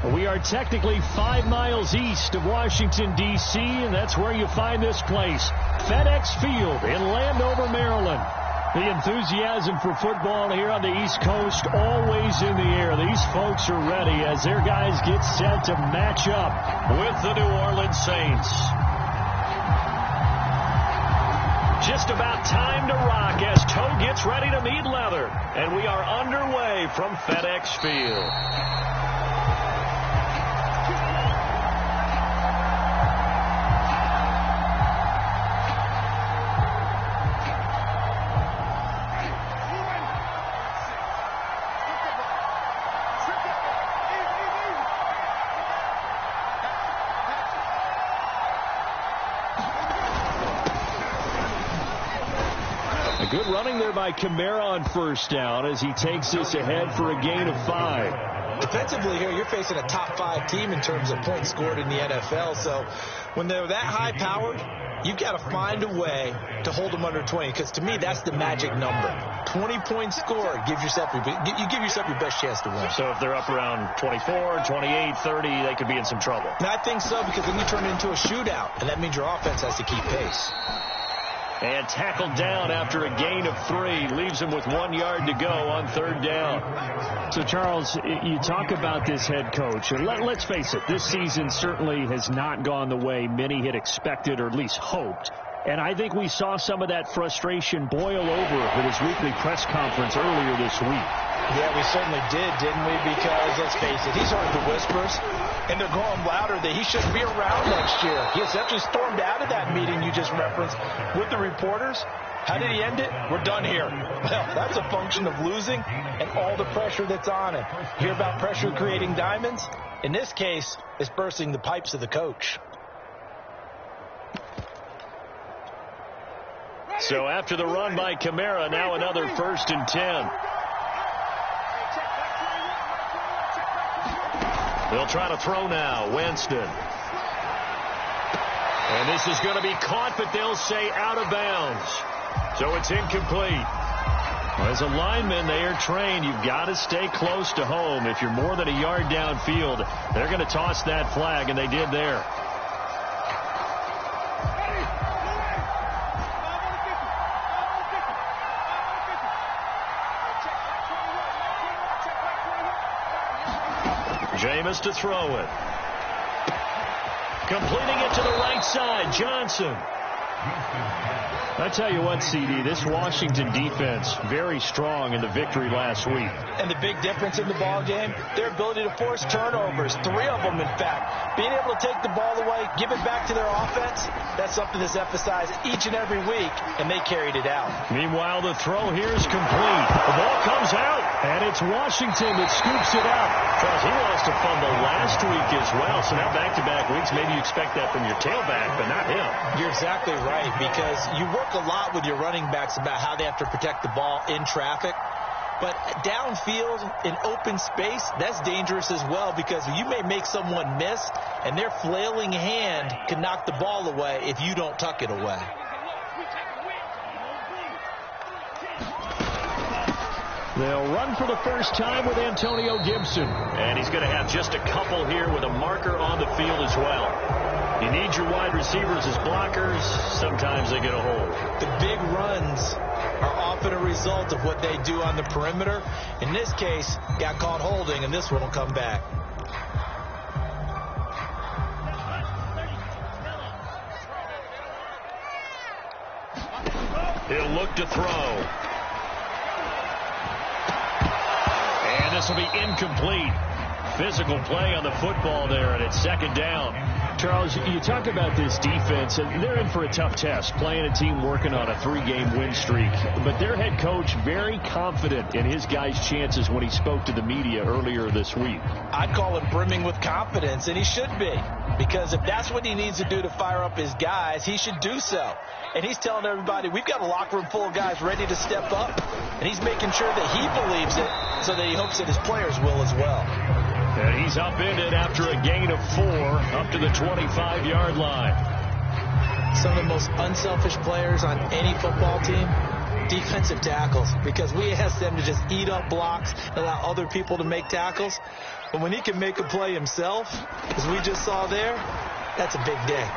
We are technically 5 miles east of Washington, D.C., and that's where you find this place, FedEx Field in Landover, Maryland. The enthusiasm for football here on the East Coast always in the air. These folks are ready as their guys get set to match up with the New Orleans Saints. Just about time to rock as toe gets ready to meet leather, and we are underway from FedEx Field. Good running there by Kamara on first down as he takes this ahead for a gain of 5. Defensively here, you're facing a top 5 team in terms of points scored in the NFL. So when they're that high-powered, you've got to find a way to hold them under 20, because to me, that's the magic number. 20 points scored, you give yourself your best chance to win. So if they're up around 24, 28, 30, they could be in some trouble. And I think so, because then you turn it into a shootout, and that means your offense has to keep pace. And tackled down after a gain of 3. Leaves him with 1 yard to go on third down. So, Charles, you talk about this head coach. And let's face it, this season certainly has not gone the way many had expected or at least hoped. And I think we saw some of that frustration boil over at his weekly press conference earlier this week. Yeah, we certainly did, didn't we? Because, let's face it, he's heard the whispers, and they're going louder that he shouldn't be around next year. He essentially stormed out of that meeting you just referenced with the reporters. How did he end it? We're done here. Well, that's a function of losing and all the pressure that's on him. Hear about pressure creating diamonds? In this case, it's bursting the pipes of the coach. So after the run by Kamara, now another 1st and 10. They'll try to throw now. Winston. And this is going to be caught, but they'll say out of bounds. So it's incomplete. As a lineman, they are trained. You've got to stay close to home. If you're more than a yard downfield, they're going to toss that flag, and they did there. Jameis to throw it. Completing it to the right side. Johnson. I tell you what, CD, this Washington defense, very strong in the victory last week. And the big difference in the ball game, their ability to force turnovers, 3 of them, in fact. Being able to take the ball away, give it back to their offense, that's something that's emphasized each and every week, and they carried it out. Meanwhile, the throw here is complete. The ball comes out, and it's Washington that scoops it up. Charles, he lost a fumble last week as well, so now back-to-back weeks, maybe you expect that from your tailback, but not him. You're exactly right, because you work a lot with your running backs about how they have to protect the ball in traffic. But downfield in open space, that's dangerous as well, because you may make someone miss, and their flailing hand can knock the ball away if you don't tuck it away. They'll run for the first time with Antonio Gibson. And he's going to have just a couple here with a marker on the field as well. You need your wide receivers as blockers. Sometimes they get a hold. The big runs are often a result of what they do on the perimeter. In this case, got caught holding, and this one will come back. He'll look to throw. And this will be incomplete. Physical play on the football there, and it's 2nd down. Charles, you talk about this defense, and they're in for a tough test, playing a team working on a 3-game win streak. But their head coach very confident in his guys' chances when he spoke to the media earlier this week. I'd call him brimming with confidence, and he should be. Because if that's what he needs to do to fire up his guys, he should do so. And he's telling everybody, we've got a locker room full of guys ready to step up. And he's making sure that he believes it so that he hopes that his players will as well. And he's upended after a gain of 4 up to the 25-yard line. Some of the most unselfish players on any football team, defensive tackles, because we ask them to just eat up blocks and allow other people to make tackles. But when he can make a play himself, as we just saw there, that's a big day.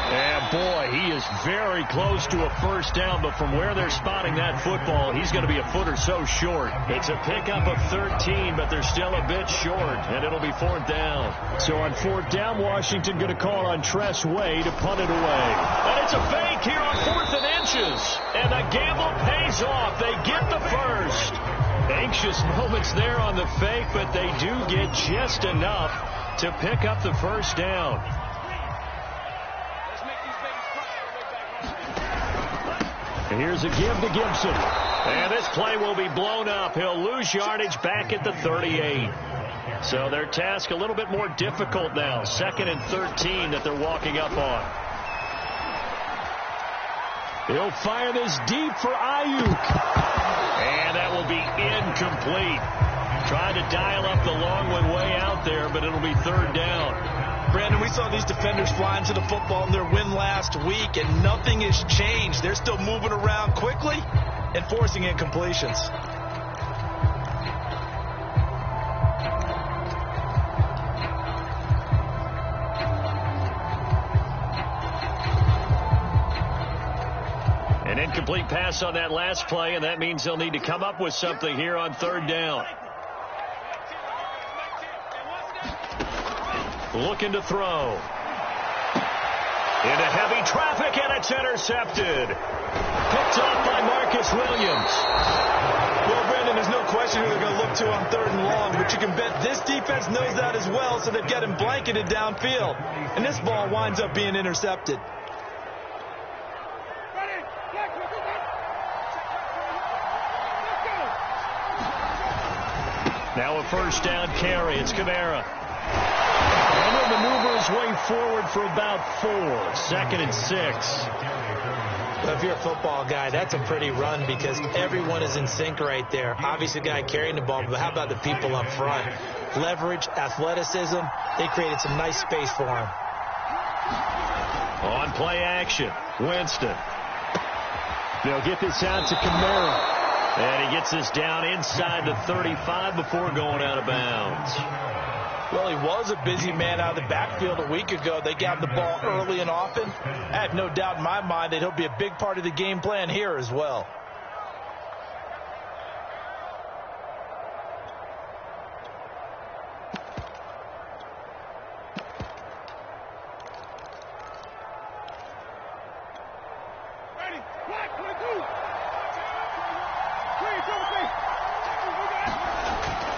And boy, he is very close to a first down, but from where they're spotting that football, he's going to be a foot or so short. It's a pickup of 13, but they're still a bit short, and it'll be fourth down. So on fourth down, Washington going to call on Tress Way to punt it away. And it's a fake here on 4th and inches, and the gamble pays off. They get the first. Anxious moments there on the fake, but they do get just enough to pick up the first down. Here's a give to Gibson. And this play will be blown up. He'll lose yardage back at the 38. So their task a little bit more difficult now. 2nd and 13 that they're walking up on. He'll fire this deep for Ayuk. And that will be incomplete. Trying to dial up the long one way out there, but it'll be 3rd down. Brandon, we saw these defenders flying to the football in their win last week, and nothing has changed. They're still moving around quickly and forcing incompletions. An incomplete pass on that last play, and that means they'll need to come up with something here on 3rd down. Looking to throw. Into heavy traffic, and it's intercepted. Picked off by Marcus Williams. Well, Brandon, there's no question who they're going to look to on 3rd and long, but you can bet this defense knows that as well, so they've got him blanketed downfield. And this ball winds up being intercepted. Now a first down carry. It's Kamara. And he'll maneuver his way forward for about 4. 2nd and 6. Well, if you're a football guy, that's a pretty run because everyone is in sync right there. Obviously, the guy carrying the ball, but how about the people up front? Leverage, athleticism, they created some nice space for him. On play action, Winston. They'll get this out to Kamara. And he gets this down inside the 35 before going out of bounds. Well, he was a busy man out of the backfield a week ago. They got the ball early and often. I have no doubt in my mind that he'll be a big part of the game plan here as well.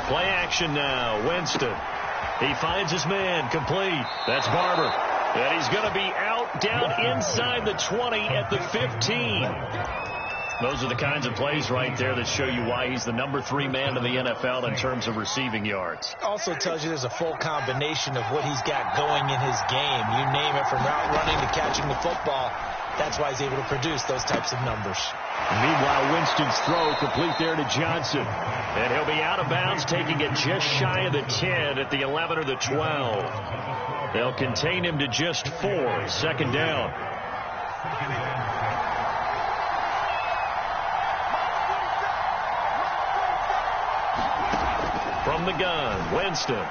Play action now. Winston. He finds his man. Complete. That's Barber. And he's going to be out down inside the 20 at the 15. Those are the kinds of plays right there that show you why he's the number 3 man in the NFL in terms of receiving yards. Also tells you there's a full combination of what he's got going in his game. You name it, from route running to catching the football. That's why he's able to produce those types of numbers. Meanwhile, Winston's throw complete there to Johnson. And he'll be out of bounds, taking it just shy of the 10 at the 11 or the 12. They'll contain him to just 4. 2nd down. From the gun, Winston.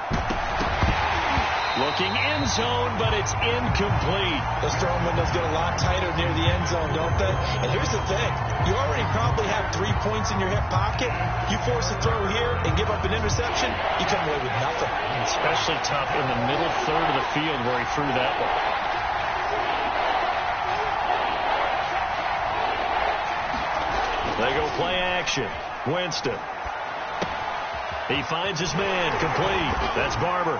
Looking end zone, but it's incomplete. Those throwing windows get a lot tighter near the end zone, don't they? And here's the thing. You already probably have 3 points in your hip pocket. You force a throw here and give up an interception, you come away with nothing. Especially tough in the middle third of the field where he threw that one. They go play action. Winston. He finds his man. Complete. That's Barber.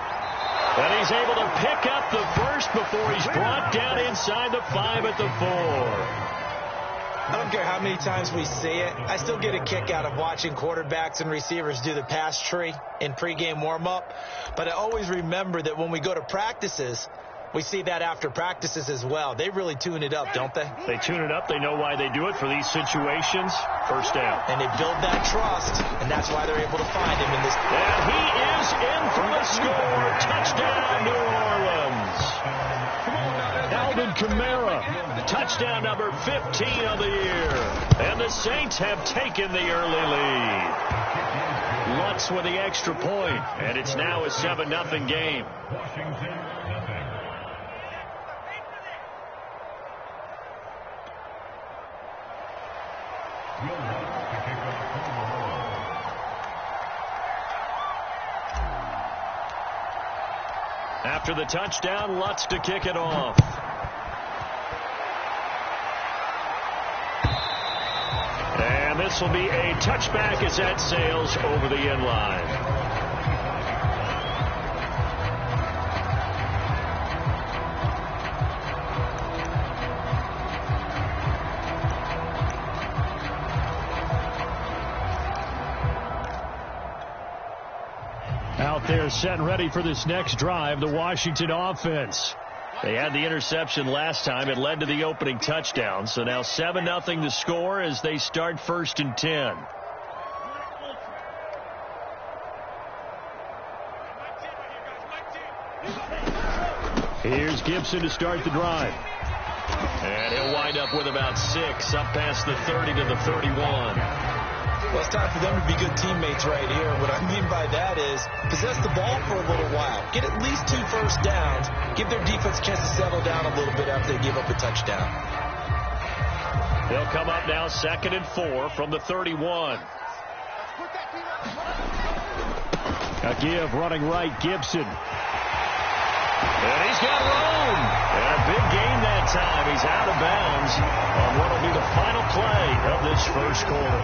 And he's able to pick up the first before he's brought down inside the 5 at the 4. I don't care how many times we see it. I still get a kick out of watching quarterbacks and receivers do the pass tree in pregame warm-up. But I always remember that when we go to practices, we see that after practices as well. They really tune it up, don't they? They tune it up. They know why they do it for these situations. First down. And they build that trust, and that's why they're able to find him in this. And he is in for the score. Touchdown, New Orleans. Alvin Kamara, touchdown number 15 of the year. And the Saints have taken the early lead. Lutz with the extra point, and it's now a 7-0 game. After the touchdown, Lutz to kick it off. And this will be a touchback as that sails over the end line. Out there set and ready for this next drive, the Washington offense. They had the interception last time. It led to the opening touchdown. So now 7-0 the score as they start 1st and 10. Here's Gibson to start the drive. And he'll wind up with about 6, up past the 30 to the 31. Well, it's time for them to be good teammates right here. What I mean by that is possess the ball for a little while. Get at least 2 first downs. Give their defense a chance to settle down a little bit after they give up a touchdown. They'll come up now 2nd and 4 from the 31. A give running right, Gibson. And he's got room. And a big gain that time. He's out of bounds on what will be the final play of this first quarter.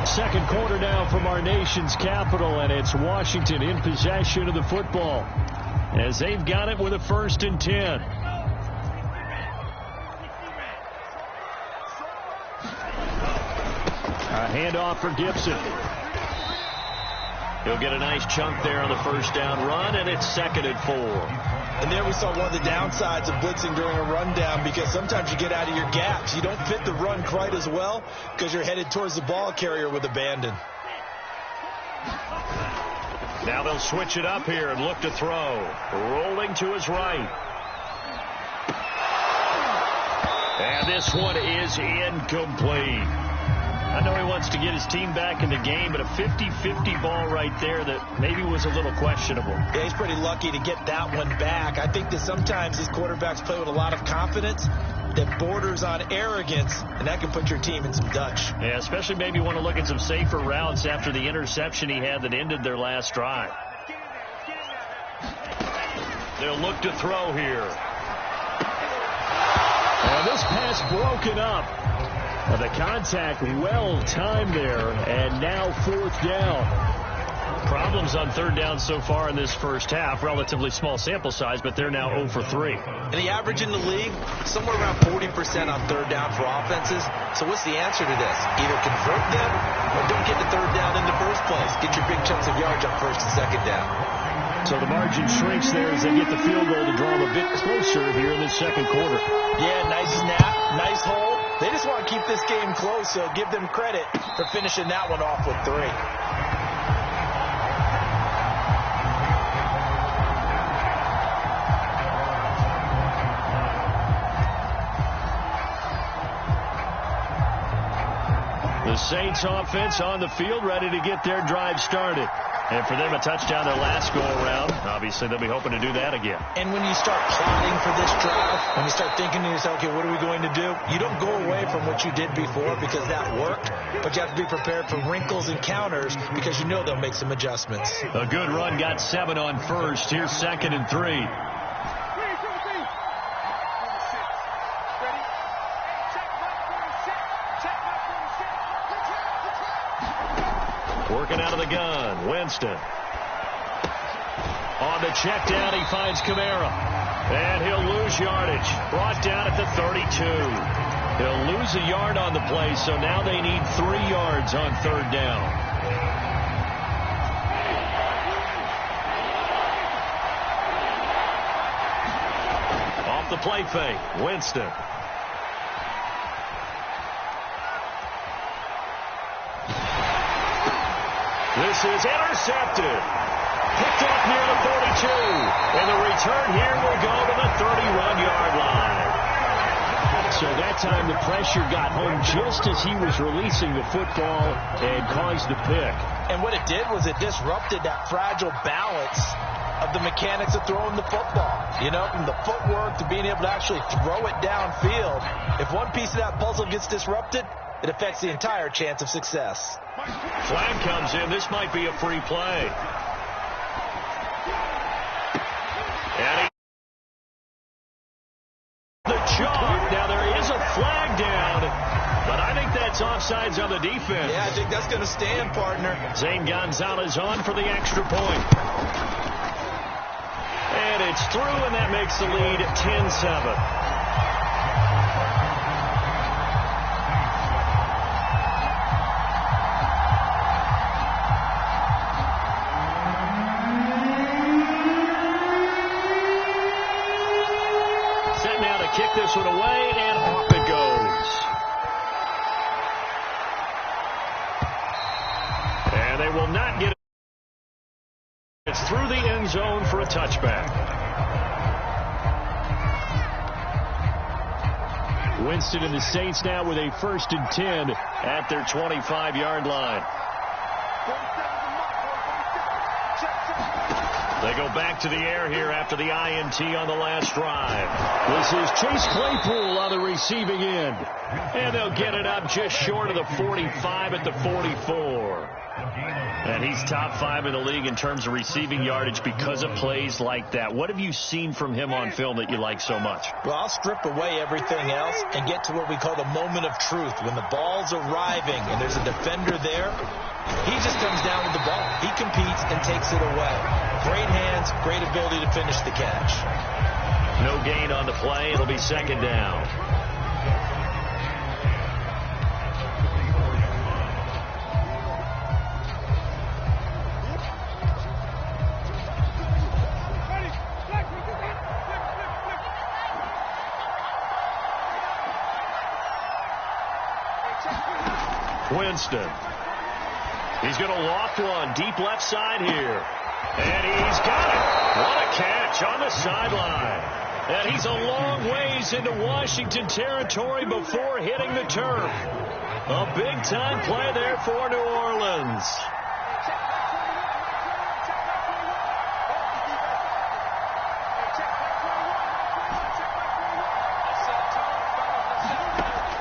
Second quarter now from our nation's capital, and it's Washington in possession of the football as they've got it with a 1st and 10. A handoff for Gibson. He'll get a nice chunk there on the first down run, and it's 2nd and 4. And there we saw one of the downsides of blitzing during a rundown, because sometimes you get out of your gaps. You don't fit the run quite as well because you're headed towards the ball carrier with abandon. Now they'll switch it up here and look to throw. Rolling to his right. And this one is incomplete. I know he wants to get his team back in the game, but a 50-50 ball right there that maybe was a little questionable. Yeah, he's pretty lucky to get that one back. I think that sometimes these quarterbacks play with a lot of confidence that borders on arrogance, and that can put your team in some Dutch. Yeah, especially maybe want to look at some safer routes after the interception he had that ended their last drive. They'll look to throw here. And this pass broken up. The contact well timed there, and now 4th down. Problems on 3rd down so far in this first half. Relatively small sample size, but they're now 0 for 3. And the average in the league, somewhere around 40% on 3rd down for offenses. So what's the answer to this? Either convert them or don't get the 3rd down in the first place. Get your big chunks of yards on 1st and 2nd down. So the margin shrinks there as they get the field goal to draw them a bit closer here in the 2nd quarter. Yeah, nice snap, nice hold. They just want to keep this game close, so give them credit for finishing that one off with 3. The Saints offense on the field, ready to get their drive started. And for them, a touchdown their last go-around. Obviously, they'll be hoping to do that again. And when you start plotting for this drive, when you start thinking to yourself, okay, what are we going to do? You don't go away from what you did before because that worked, but you have to be prepared for wrinkles and counters because you know they'll make some adjustments. A good run, got 7 on 1st. Here's 2nd and 3. Working out of the gun, Winston. On the check down, he finds Kamara. And he'll lose yardage. Brought down at the 32. He'll lose a yard on the play, so now they need 3 yards on 3rd down. Off the play fake, Winston. This is intercepted. Picked off near the 42. And the return here will go to the 31-yard line. So that time the pressure got home just as he was releasing the football and caused the pick. And what it did was it disrupted that fragile balance of the mechanics of throwing the football. You know, from the footwork to being able to actually throw it downfield. If one piece of that puzzle gets disrupted, it affects the entire chance of success. Flag comes in. This might be a free play. And the chalk. Now there is a flag down, but I think that's offsides on the defense. Yeah, I think that's going to stand, partner. Zane Gonzalez on for the extra point. And it's through, and that makes the lead 10-7. Kick this one away, and off it goes. And they will not get it. It's through the end zone for a touchback. Winston and the Saints now with a 1st and 10 at their 25-yard line. They go back to the air here after the INT on the last drive. This is Chase Claypool on the receiving end. And they'll get it up just short of the 45 at the 44. And he's top 5 in the league in terms of receiving yardage because of plays like that. What have you seen from him on film that you like so much? Well, I'll strip away everything else and get to what we call the moment of truth. When the ball's arriving and there's a defender there, he just comes down with the ball. He competes and takes it away. Great hands, great ability to finish the catch. No gain on the play. It'll be 2nd down. Winston. He's going to loft one deep left side here. And he's got it. What a catch on the sideline. And he's a long ways into Washington territory before hitting the turf. A big-time play there for New Orleans.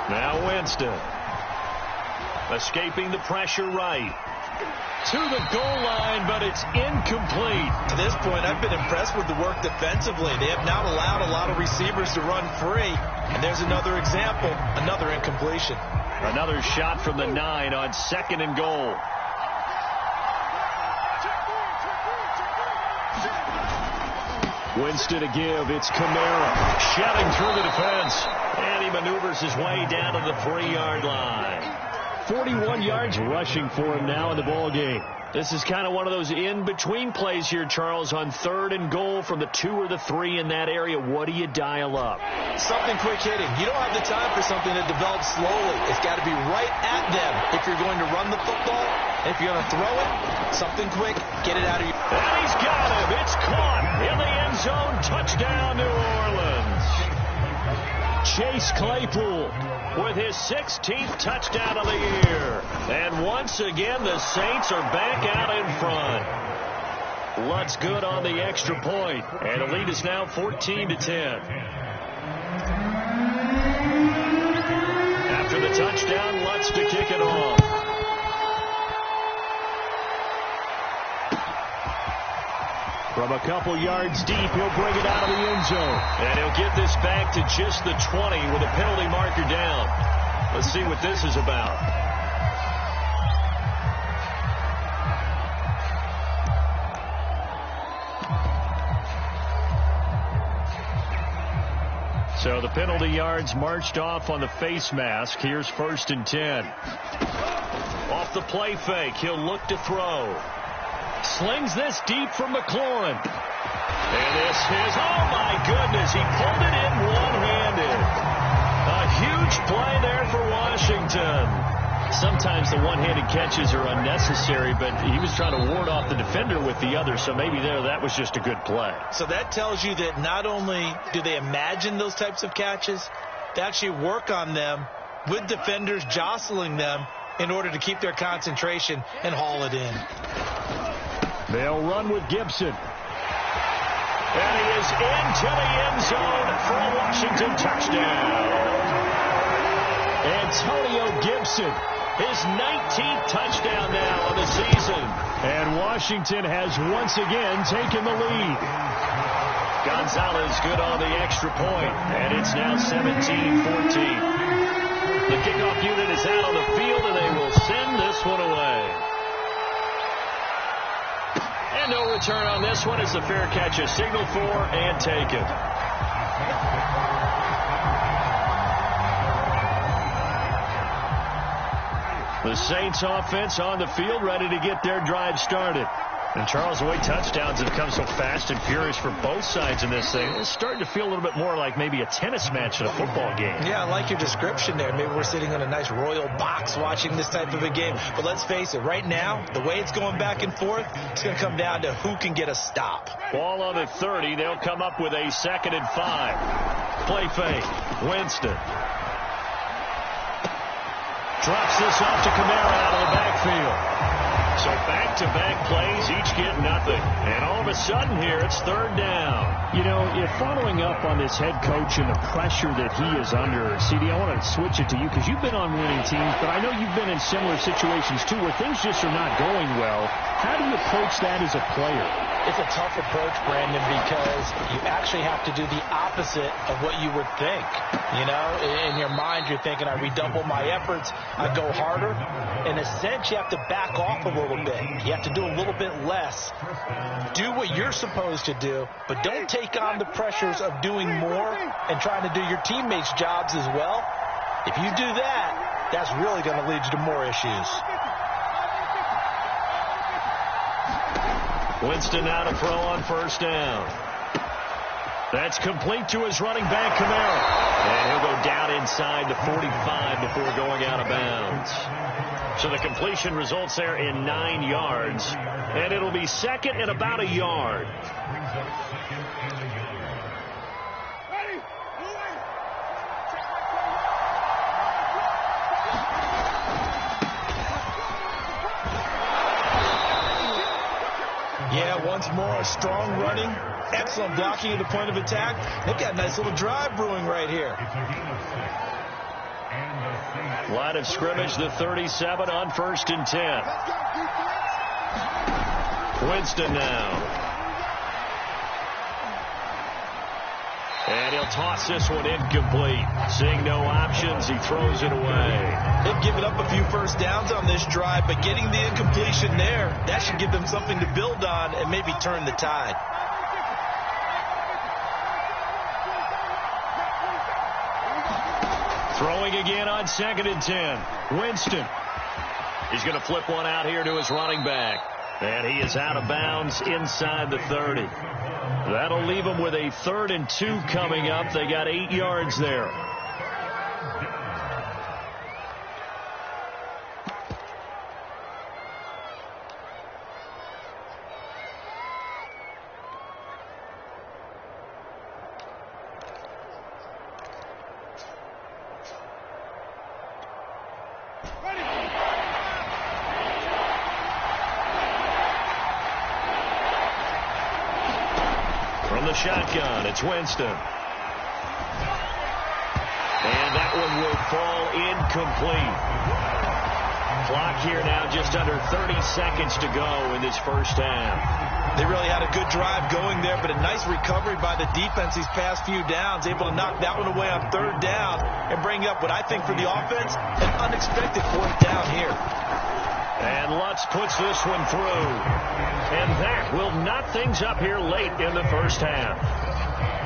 Now Winston. Escaping the pressure right. To the goal line, but it's incomplete. To this point, I've been impressed with the work defensively. They have not allowed a lot of receivers to run free. And there's another example, another incompletion. Another shot from the 9 on 2nd and goal. Winston to give. It's Kamara shouting through the defense. And he maneuvers his way down to the 3-yard line. 41 yards rushing for him now in the ball game. This is kind of one of those in-between plays here, Charles, on 3rd and goal from the 2 or the 3 in that area. What do you dial up? Something quick hitting. You don't have the time for something that develops slowly. It's got to be right at them if you're going to run the football. If you're going to throw it, something quick, get it out of your... And he's got him. It's caught in the end zone. Touchdown, New Orleans. Chase Claypool with his 16th touchdown of the year. And once again, the Saints are back out in front. Lutt's good on the extra point, and the lead is now 14-10. After the touchdown, Lutt's to kick it off. From a couple yards deep, he'll bring it out of the end zone. And he'll get this back to just the 20 with a penalty marker down. Let's see what this is about. So the penalty yards marched off on the face mask. Here's 1st and 10. Off the play fake, he'll look to throw. Slings this deep from McLaurin. And this is, oh my goodness, he pulled it in one-handed. A huge play there for Washington. Sometimes the one-handed catches are unnecessary, but he was trying to ward off the defender with the other, so maybe that was just a good play. So that tells you that not only do they imagine those types of catches, to actually work on them with defenders jostling them in order to keep their concentration and haul it in. They'll run with Gibson. And he is into the end zone for a Washington touchdown. Antonio Gibson, his 19th touchdown now of the season. And Washington has once again taken the lead. Gonzalez good on the extra point, and it's now 17-14. The kickoff unit is out on the field, and they will send this one away. And no return on this one as the fair catch is signaled for and taken. The Saints offense on the field ready to get their drive started. And Charles, the way touchdowns have come so fast and furious for both sides in this thing, it's starting to feel a little bit more like maybe a tennis match in a football game. Yeah, I like your description there. Maybe we're sitting on a nice royal box watching this type of a game. But let's face it, right now, the way it's going back and forth, it's going to come down to who can get a stop. Ball on the 30. They'll come up with a 2nd and 5. Play fake. Winston. Drops this off to Kamara out of the backfield. So back-to-back plays, each get nothing. And all of a sudden here, it's 3rd down. You know, if following up on this head coach and the pressure that he is under, CD, I want to switch it to you because you've been on winning teams, but I know you've been in similar situations too where things just are not going well. How do you approach that as a player? It's a tough approach, Brandon, because you actually have to do the opposite of what you would think. You know, in your mind, you're thinking, I redouble my efforts, I go harder. In a sense, you have to back off a little bit. You have to do a little bit less. Do what you're supposed to do, but don't take on the pressures of doing more and trying to do your teammates' jobs as well. If you do that, that's really going to lead you to more issues. Winston now to throw on 1st down. That's complete to his running back, Kamara. And he'll go down inside the 45 before going out of bounds. So the completion results there in 9 yards. And it'll be 2nd and about a yard. Yeah, once more, strong running, excellent blocking at the point of attack. They've got a nice little drive brewing right here. Line of scrimmage, the 37 on 1st and 10. Winston now. And he'll toss this one incomplete. Seeing no options, he throws it away. They've given up a few 1st downs on this drive, but getting the incompletion there, that should give them something to build on and maybe turn the tide. Throwing again on 2nd and 10. Winston. He's going to flip one out here to his running back. And he is out of bounds inside the 30. That'll leave him with a 3rd and 2 coming up. They got 8 yards there. From the shotgun, it's Winston. And that one will fall incomplete. Clock here now just under 30 seconds to go in this 1st half. They really had a good drive going there, but a nice recovery by the defense these past few downs, able to knock that one away on 3rd down and bring up what I think for the offense, an unexpected 4th down here. And Lutz puts this one through. And that will knock things up here late in the 1st half.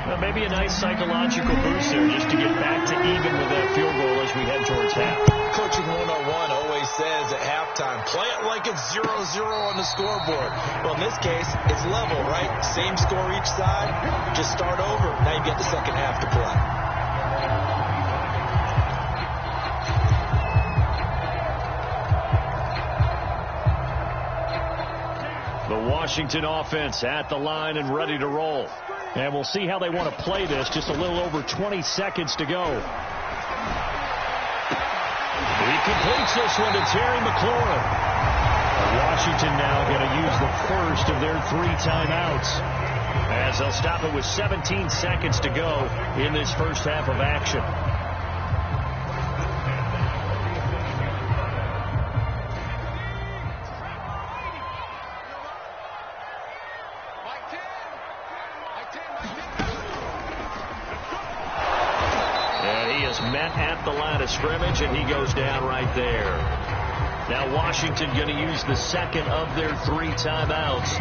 Well, maybe a nice psychological boost there just to get back to even with that field goal as we head towards half. Coaching 101 always says at halftime, play it like it's 0-0 on the scoreboard. Well, in this case, it's level, right? Same score each side. Just start over. Now you get the 2nd half to play. The Washington offense at the line and ready to roll. And we'll see how they want to play this. Just a little over 20 seconds to go. completes this one to Terry McLaurin. Washington now going to use the first of their 3 timeouts, as they'll stop it with 17 seconds to go in this first half of action. And he is met at the line of scrimmage, and he goes down right there. Now Washington going to use the second of their 3 timeouts,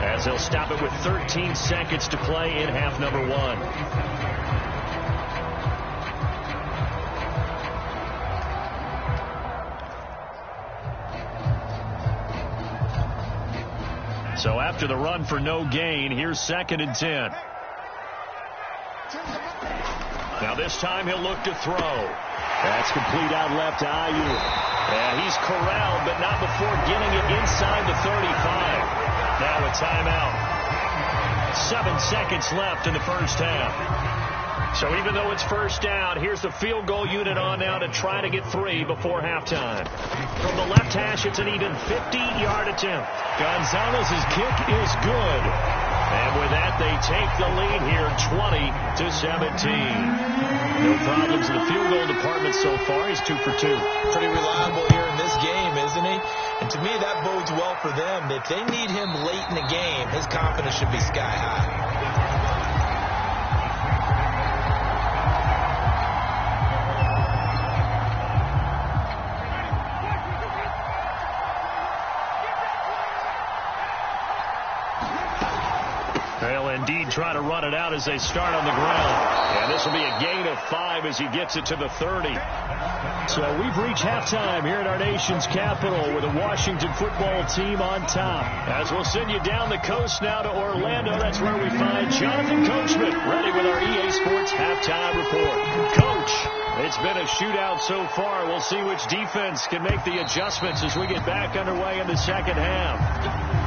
as they'll stop it with 13 seconds to play in half number 1. So after the run for no gain, here's 2nd and 10. Now this time he'll look to throw. That's complete out left to Ayuk. And he's corralled, but not before getting it inside the 35. Now a timeout. 7 seconds left in the first half. So even though it's first down, here's the field goal unit on now to try to get 3 before halftime. From the left hash, it's an even 50-yard attempt. Gonzalez's kick is good. And with that, they take the lead here, 20-17. No problems in the field goal department so far. He's 2 for 2. Pretty reliable here in this game, isn't he? And to me, that bodes well for them. If they need him late in the game, his confidence should be sky high. They'll indeed try to run it out as they start on the ground. And this will be a gain of 5 as he gets it to the 30. So we've reached halftime here at our nation's capital with the Washington football team on top. As we'll send you down the coast now to Orlando, that's where we find Jonathan Coachman ready with our EA Sports halftime report. Coach, it's been a shootout so far. We'll see which defense can make the adjustments as we get back underway in the second half.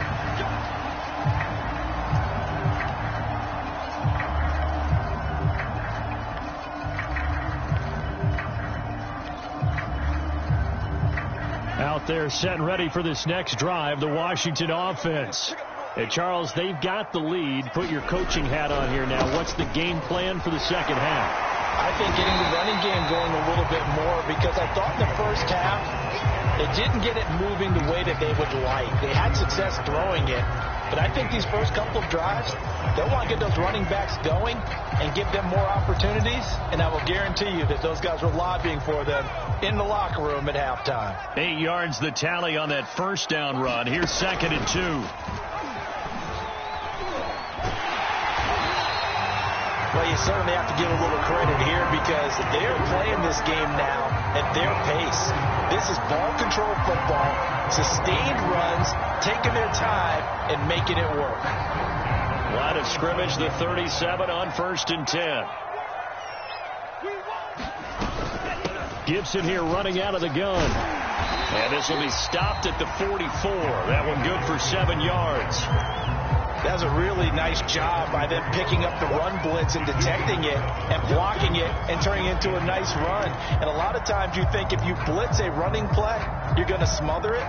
Out there set and ready for this next drive, the Washington offense. Hey, Charles, they've got the lead. Put your coaching hat on here now. What's the game plan for the second half? I think getting the running game going a little bit more, because I thought in the first half they didn't get it moving the way that they would like. They had success throwing it, but I think these first couple of drives, they'll want to get those running backs going and give them more opportunities, and I will guarantee you that those guys were lobbying for them in the locker room at halftime. 8 yards the tally on that first down run. Here's 2nd and 2. Well, you certainly have to give a little credit here, because they're playing this game now at their pace. This is ball control football, sustained runs, taking their time and making it work. Line of scrimmage, the 37 on 1st and 10. Gibson here running out of the gun. And this will be stopped at the 44. That one good for 7 yards. That was a really nice job by them picking up the run blitz and detecting it and blocking it and turning it into a nice run. And a lot of times you think if you blitz a running play, you're going to smother it.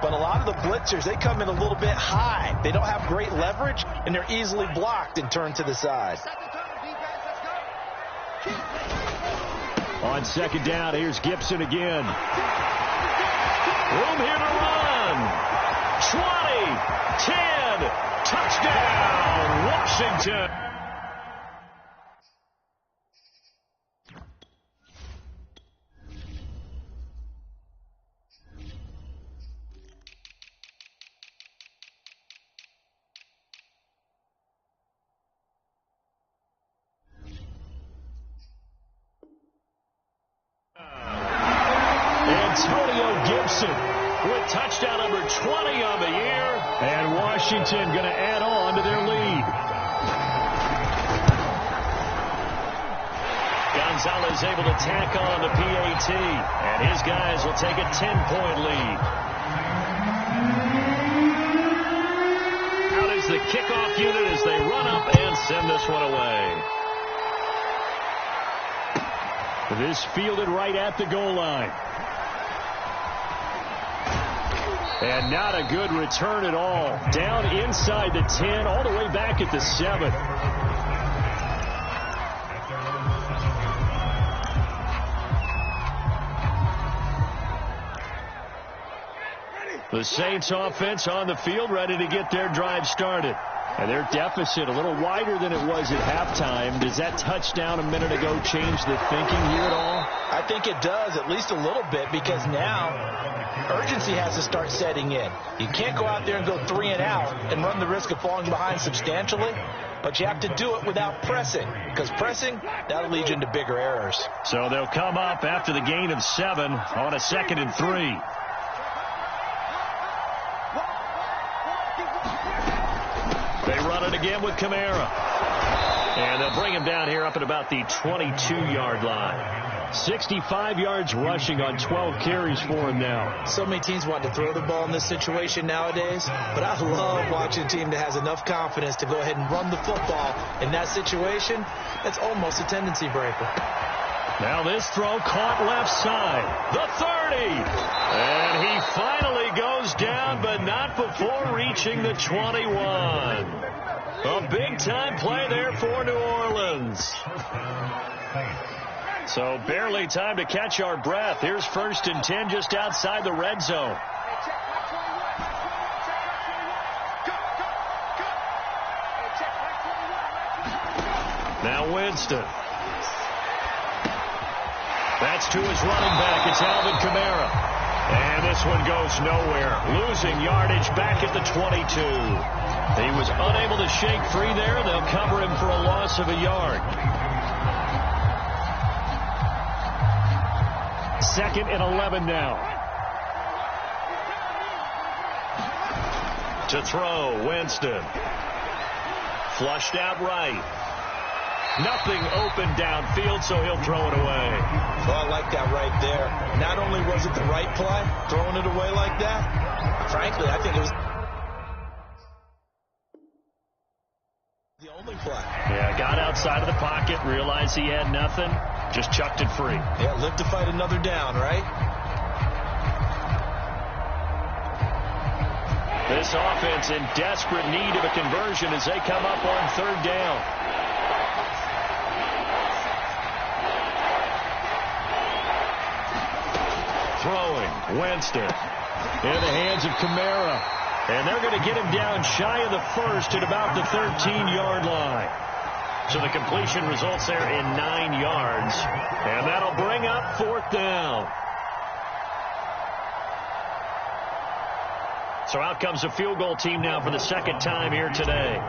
But a lot of the blitzers, they come in a little bit high. They don't have great leverage, and they're easily blocked and turned to the side. On 2nd down, here's Gibson again. Room here to run. 20, 10, touchdown, Washington. With touchdown number 20 on the year, and Washington going to add on to their lead. Gonzalez able to tack on the PAT, and his guys will take a 10-point lead. Out is the kickoff unit as they run up and send this one away. This fielded right at the goal line. And not a good return at all. Down inside the 10, all the way back at the 7. The Saints offense on the field, ready to get their drive started. And their deficit a little wider than it was at halftime. Does that touchdown a minute ago change the thinking here at all? I think it does, at least a little bit, because now urgency has to start setting in. You can't go out there and go 3 and out and run the risk of falling behind substantially, but you have to do it without pressing, because pressing, that'll lead you into bigger errors. So they'll come up after the gain of 7 on a 2nd and 3. They run it again with Kamara. And they'll bring him down here up at about the 22-yard line. 65 yards rushing on 12 carries for him now. So many teams want to throw the ball in this situation nowadays, but I love watching a team that has enough confidence to go ahead and run the football. In that situation, that's almost a tendency breaker. Now this throw caught left side. The 30. And he finally goes down, but not before reaching the 21. A big-time play there for New Orleans. So barely time to catch our breath. Here's 1st and 10 just outside the red zone. Now Winston. That's to his running back. It's Alvin Kamara. And this one goes nowhere. Losing yardage back at the 22. He was unable to shake free there. They'll cover him for a loss of a yard. 2nd and 11 now. To throw, Winston. Flushed out right. Nothing open downfield, so he'll throw it away. Well, I like that right there. Not only was it the right play, throwing it away like that, frankly, I think it was the only play. Yeah, got outside of the pocket, realized he had nothing, just chucked it free. Yeah, live to fight another down, right? This offense in desperate need of a conversion as they come up on 3rd down. Throwing, Winston, in the hands of Kamara. And they're going to get him down shy of the 1st at about the 13-yard line. So the completion results there in 9 yards. And that'll bring up 4th down. So out comes the field goal team now for the 2nd time here today.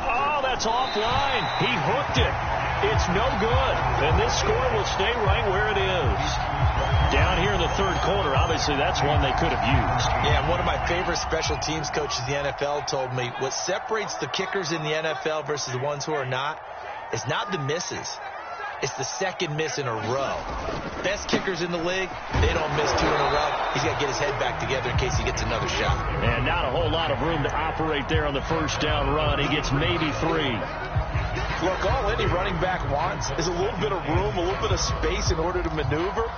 Oh, that's offline. He hooked it. It's no good. And this score will stay right where it is. Down here in the 3rd quarter, obviously that's one they could have used. Yeah, one of my favorite special teams coaches in the NFL told me what separates the kickers in the NFL versus the ones who are not is not the misses. It's the 2nd miss in a row. Best kickers in the league, they don't miss 2 in a row. He's got to get his head back together in case he gets another shot. And not a whole lot of room to operate there on the 1st down run. He gets maybe 3. Look, all any running back wants is a little bit of room, a little bit of space in order to maneuver.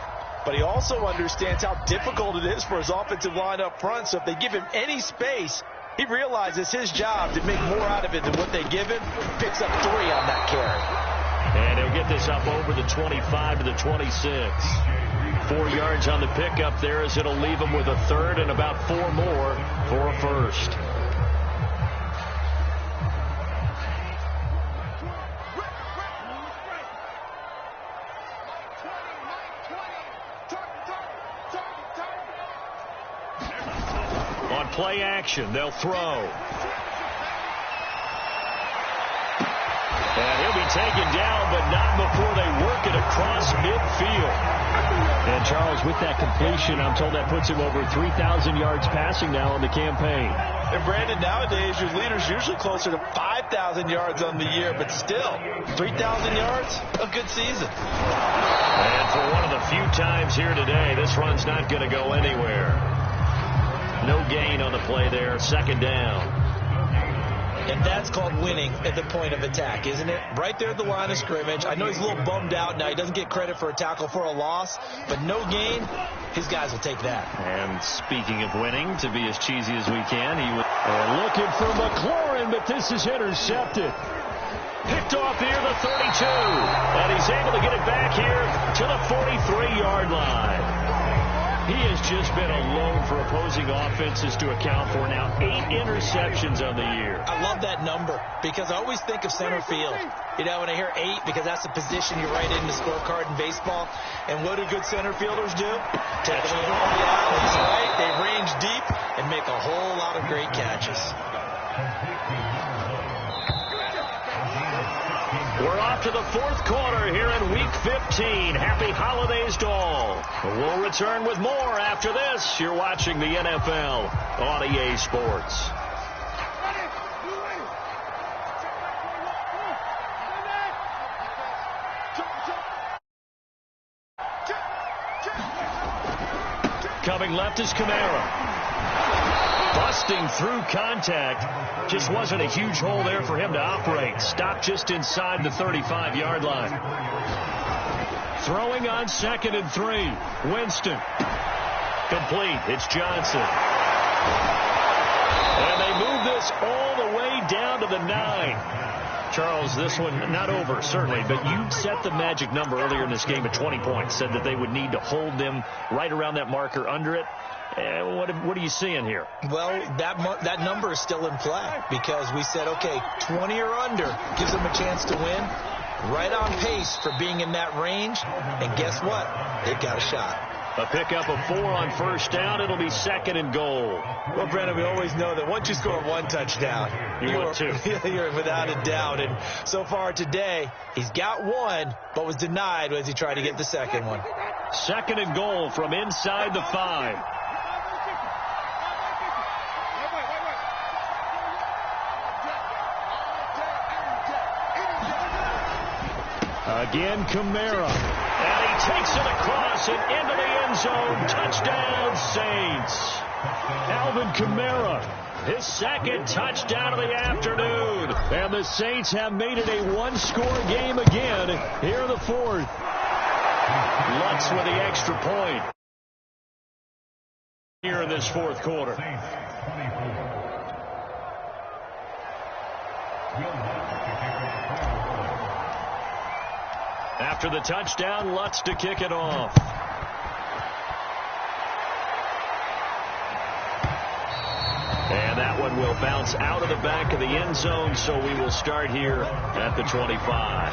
But he also understands how difficult it is for his offensive line up front. So if they give him any space, he realizes his job to make more out of it than what they give him. Picks up 3 on that carry. And he'll get this up over the 25 to the 26. 4 yards on the pickup there as it'll leave him with a 3rd and about 4 more for a 1st. On play action, they'll throw. And he'll be taken down, but not before they work it across midfield. And, Charles, with that completion, I'm told that puts him over 3,000 yards passing now on the campaign. And, Brandon, nowadays your leader's usually closer to 5,000 yards on the year, but still, 3,000 yards, a good season. And for one of the few times here today, this run's not going to go anywhere. No gain on the play there, 2nd down. And that's called winning at the point of attack, isn't it? Right there at the line of scrimmage. I know he's a little bummed out now. He doesn't get credit for a tackle for a loss, but no gain, his guys will take that. And speaking of winning, to be as cheesy as we can, he was looking for McLaurin, but this is intercepted. Picked off here, the 32. And he's able to get it back here to the 43-yard line. He has just been alone for opposing offenses to account for now 8 interceptions on the year. I love that number because I always think of center field. You know, when I hear 8, because that's the position you write in the scorecard in baseball. And what do good center fielders do? Take away all the alleys, right? They range deep and make a whole lot of great catches. We're off to the 4th quarter here in Week 15. Happy holidays to all. We'll return with more after this. You're watching the NFL on EA Sports. Coming left is Kamara. Busting through contact. Just wasn't a huge hole there for him to operate. Stopped just inside the 35-yard line. Throwing on 2nd and 3. Winston. Complete. It's Johnson. And they move this all the way down to the 9. Charles, this one not over, certainly, but you set the magic number earlier in this game at 20 points. Said that they would need to hold them right around that marker under it. What are you seeing here? Well, that number is still in play because we said, okay, 20 or under gives them a chance to win. Right on pace for being in that range. And guess what? They've got a shot. A pickup of 4 on 1st down. It'll be 2nd and goal. Well, Brandon, we always know that once you score 1 touchdown, you want 2. You're without a doubt. And so far today, he's got 1, but was denied as he tried to get the 2nd one. 2nd and goal from inside the 5. Again, Kamara. And he takes it across and into the end zone. Touchdown, Saints. Alvin Kamara, his 2nd touchdown of the afternoon. And the Saints have made it a 1-score game again here in the 4th. Lutz with the extra point here in this 4th quarter. After the touchdown, Lutz to kick it off. And that one will bounce out of the back of the end zone, so we will start here at the 25.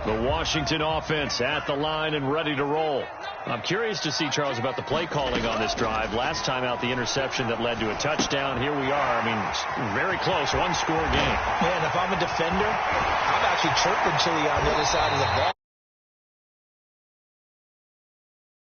The Washington offense at the line and ready to roll. I'm curious to see, Charles, about the play calling on this drive. Last time out, the interception that led to a touchdown. Here we are. I mean, very close, 1-score game. Man, if I'm a defender, I'm actually chirping Chili on the other side of the ball.